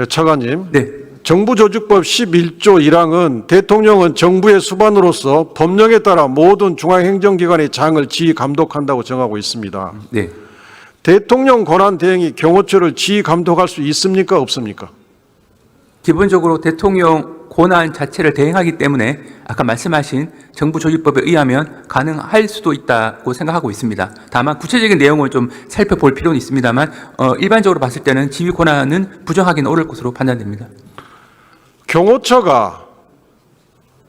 차관님. 네. 정부조직법 11조 1항은 대통령은 정부의 수반으로서 법령에 따라 모든 중앙행정기관의 장을 지휘 감독한다고 정하고 있습니다. 네. 대통령 권한 대행이 경호처를 지휘 감독할 수 있습니까? 없습니까? 기본적으로 대통령 권한 자체를 대행하기 때문에 아까 말씀하신 정부조직법에 의하면 가능할 수도 있다고 생각하고 있습니다. 다만 구체적인 내용을 좀 살펴볼 필요는 있습니다만 일반적으로 봤을 때는 지휘 권한은 부정하기는 어려울 것으로 판단됩니다. 경호처가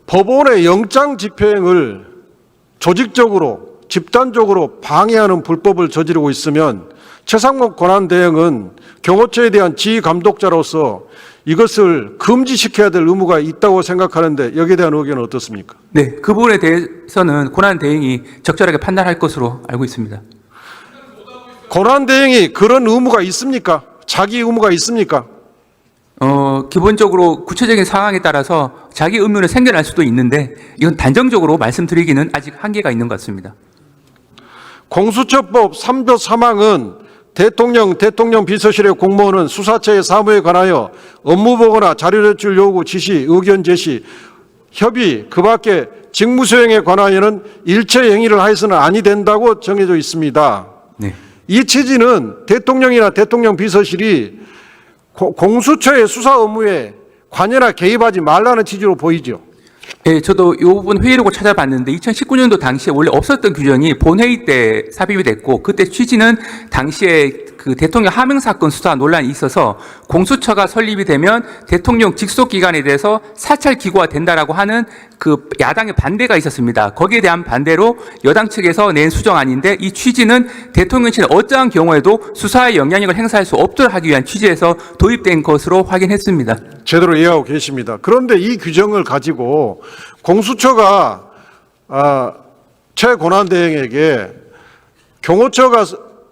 법원의 영장 집행을 조직적으로 집단적으로 방해하는 불법을 저지르고 있으면 최상목 권한대행은 경호처에 대한 지휘 감독자로서 이것을 금지시켜야 될 의무가 있다고 생각하는데 여기에 대한 의견은 어떻습니까? 네, 그 부분에 대해서는 권한대행이 적절하게 판단할 것으로 알고 있습니다. 권한대행이 그런 의무가 있습니까? 자기 의무가 있습니까? 기본적으로 구체적인 상황에 따라서 자기 의무는 생겨날 수도 있는데 이건 단정적으로 말씀드리기는 아직 한계가 있는 것 같습니다. 공수처법 3조 3항은 대통령 비서실의 공무원은 수사처의 사무에 관하여 업무보고나 자료제출 요구, 지시, 의견 제시, 협의, 그 밖에 직무수행에 관하여는 일체 행위를 하여서는 아니 된다고 정해져 있습니다. 네. 이 취지는 대통령이나 대통령 비서실이 공수처의 수사 업무에 관여나 개입하지 말라는 취지로 보이죠. 네, 저도 이 부분 회의록을 찾아봤는데 2019년도 당시에 원래 없었던 규정이 본회의 때 삽입이 됐고 그때 취지는 당시에 그 대통령 하명 사건 수사 논란이 있어서 공수처가 설립이 되면 대통령 직속 기관에 대해서 사찰 기구화 된다라고 하는 그 야당의 반대가 있었습니다. 거기에 대한 반대로 여당 측에서 낸 수정안인데 이 취지는 대통령실은 어떠한 경우에도 수사에 영향력을 행사할 수 없도록 하기 위한 취지에서 도입된 것으로 확인했습니다. 제대로 이해하고 계십니다. 그런데 이 규정을 가지고 공수처가 최권한대행에게 경호처가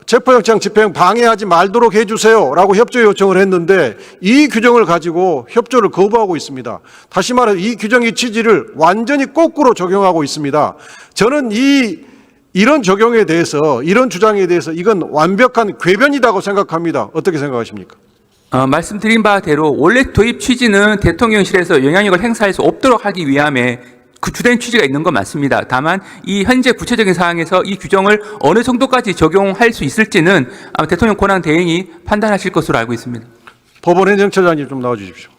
체포영장 집행 방해하지 말도록 해주세요라고 협조 요청을 했는데 이 규정을 가지고 협조를 거부하고 있습니다. 다시 말해 이 규정의 취지를 완전히 거꾸로 적용하고 있습니다. 저는 이런 적용에 대해서 이런 주장에 대해서 이건 완벽한 궤변이라고 생각합니다. 어떻게 생각하십니까? 말씀드린 바대로 원래 도입 취지는 대통령실에서 영향력을 행사할 수 없도록 하기 위함에 그 주된 취지가 있는 건 맞습니다. 다만 이 현재 구체적인 사항에서 이 규정을 어느 정도까지 적용할 수 있을지는 아마 대통령 권한 대행이 판단하실 것으로 알고 있습니다. 법원 행정처장님 좀 나와 주십시오.